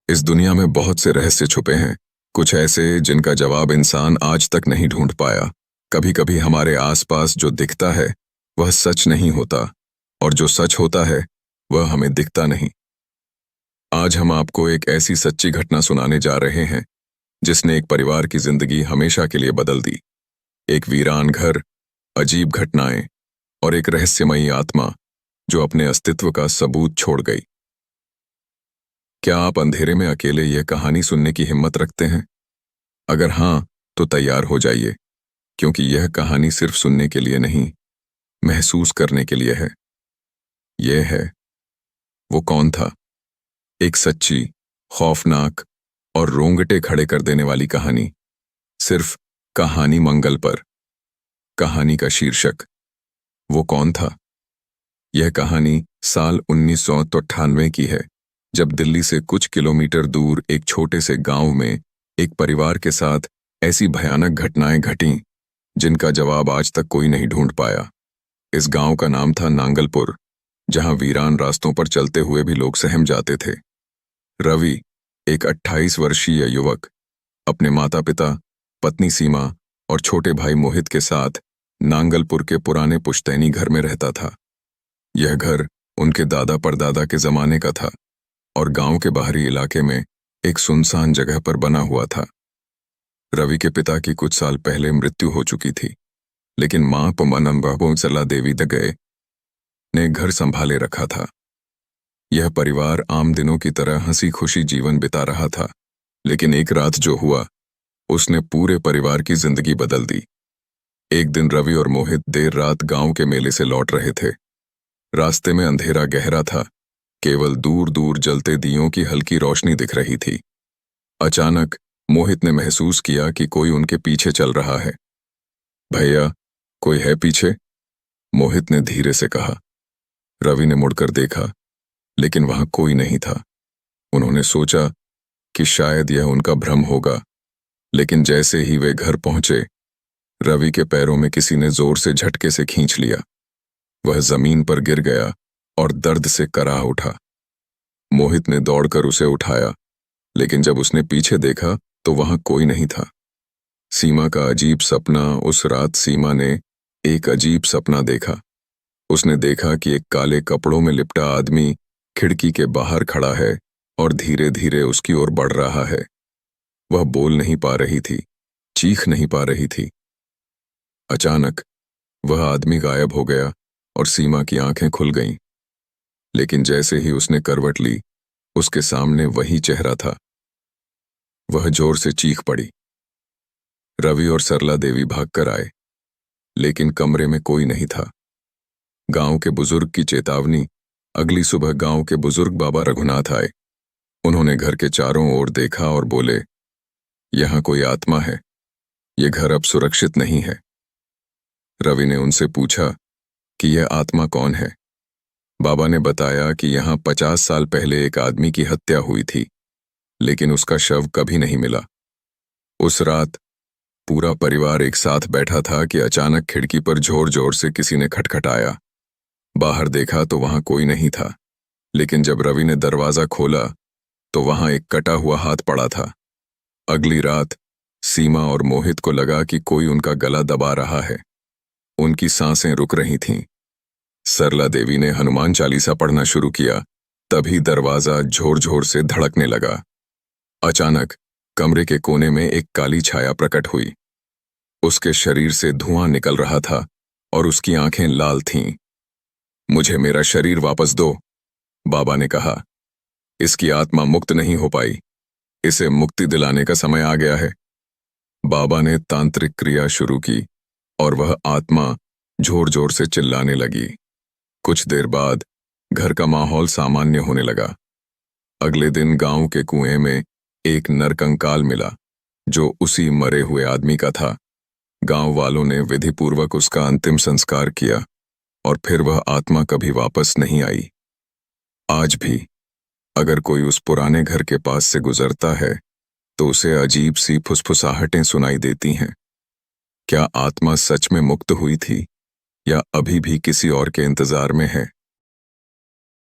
इस दुनिया में बहुत से रहस्य छुपे हैं, कुछ ऐसे जिनका जवाब इंसान आज तक नहीं ढूंढ पाया। कभी कभी हमारे आसपास जो दिखता है वह सच नहीं होता, और जो सच होता है वह हमें दिखता नहीं। आज हम आपको एक ऐसी सच्ची घटना सुनाने जा रहे हैं जिसने एक परिवार की जिंदगी हमेशा के लिए बदल दी। एक वीरान घर, अजीब घटनाएं और एक रहस्यमयी आत्मा जो अपने अस्तित्व का सबूत छोड़ गई। क्या आप अंधेरे में अकेले यह कहानी सुनने की हिम्मत रखते हैं? अगर हाँ, तो तैयार हो जाइए, क्योंकि यह कहानी सिर्फ सुनने के लिए नहीं, महसूस करने के लिए है। यह है वो कौन था, एक सच्ची, खौफनाक और रोंगटे खड़े कर देने वाली कहानी। सिर्फ कहानी मंगल पर। कहानी का शीर्षक वो कौन था। यह कहानी साल 1998 की है, जब दिल्ली से कुछ किलोमीटर दूर एक छोटे से गांव में एक परिवार के साथ ऐसी भयानक घटनाएं घटीं जिनका जवाब आज तक कोई नहीं ढूंढ पाया। इस गांव का नाम था नांगलपुर, जहां वीरान रास्तों पर चलते हुए भी लोग सहम जाते थे। रवि, एक 28 वर्षीय युवक, अपने माता पिता, पत्नी सीमा और छोटे भाई मोहित के साथ नांगलपुर के पुराने पुश्तैनी घर में रहता था। यह घर उनके दादा परदादा के जमाने का था और गांव के बाहरी इलाके में एक सुनसान जगह पर बना हुआ था। रवि के पिता की कुछ साल पहले मृत्यु हो चुकी थी, लेकिन मां पमनंबाबों सरला देवी दगए ने घर संभाले रखा था। यह परिवार आम दिनों की तरह हंसी खुशी जीवन बिता रहा था, लेकिन एक रात जो हुआ उसने पूरे परिवार की जिंदगी बदल दी। एक दिन रवि और मोहित देर रात गांव के मेले से लौट रहे थे। रास्ते में अंधेरा गहरा था, केवल दूर दूर जलते दियों की हल्की रोशनी दिख रही थी। अचानक मोहित ने महसूस किया कि कोई उनके पीछे चल रहा है। भैया, कोई है पीछे? मोहित ने धीरे से कहा। रवि ने मुड़कर देखा, लेकिन वहां कोई नहीं था। उन्होंने सोचा कि शायद यह उनका भ्रम होगा, लेकिन जैसे ही वे घर पहुंचे, रवि के पैरों में किसी ने जोर से झटके से खींच लिया। वह जमीन पर गिर गया और दर्द से कराह उठा। मोहित ने दौड़कर उसे उठाया, लेकिन जब उसने पीछे देखा तो वहां कोई नहीं था। सीमा का अजीब सपना। उस रात सीमा ने एक अजीब सपना देखा। उसने देखा कि एक काले कपड़ों में लिपटा आदमी खिड़की के बाहर खड़ा है और धीरे धीरे उसकी ओर बढ़ रहा है। वह बोल नहीं पा रही थी, चीख नहीं पा रही थी। अचानक वह आदमी गायब हो गया और सीमा की आंखें खुल गईं। लेकिन जैसे ही उसने करवट ली, उसके सामने वही चेहरा था। वह जोर से चीख पड़ी। रवि और सरला देवी भागकर आए, लेकिन कमरे में कोई नहीं था। गांव के बुजुर्ग की चेतावनी। अगली सुबह गांव के बुजुर्ग बाबा रघुनाथ आए। उन्होंने घर के चारों ओर देखा और बोले, यहां कोई आत्मा है, ये घर अब सुरक्षित नहीं है। रवि ने उनसे पूछा कि यह आत्मा कौन है। बाबा ने बताया कि यहां 50 साल पहले एक आदमी की हत्या हुई थी, लेकिन उसका शव कभी नहीं मिला। उस रात पूरा परिवार एक साथ बैठा था कि अचानक खिड़की पर जोर जोर से किसी ने खटखटाया। बाहर देखा तो वहां कोई नहीं था, लेकिन जब रवि ने दरवाजा खोला तो वहां एक कटा हुआ हाथ पड़ा था। अगली रात सीमा और मोहित को लगा कि कोई उनका गला दबा रहा है। उनकी सांसें रुक रही थीं। सरला देवी ने हनुमान चालीसा पढ़ना शुरू किया, तभी दरवाजा झोर झोर से धड़कने लगा। अचानक कमरे के कोने में एक काली छाया प्रकट हुई। उसके शरीर से धुआं निकल रहा था और उसकी आंखें लाल थीं। मुझे मेरा शरीर वापस दो, बाबा ने कहा। इसकी आत्मा मुक्त नहीं हो पाई, इसे मुक्ति दिलाने का समय आ गया है। बाबा ने तांत्रिक क्रिया शुरू की और वह आत्मा जोर जोर से चिल्लाने लगी। कुछ देर बाद घर का माहौल सामान्य होने लगा। अगले दिन गांव के कुएं में एक नरकंकाल मिला, जो उसी मरे हुए आदमी का था। गांव वालों ने विधिपूर्वक उसका अंतिम संस्कार किया और फिर वह आत्मा कभी वापस नहीं आई। आज भी अगर कोई उस पुराने घर के पास से गुजरता है तो उसे अजीब सी फुसफुसाहटें सुनाई देती हैं। क्या आत्मा सच में मुक्त हुई थी या अभी भी किसी और के इंतजार में है?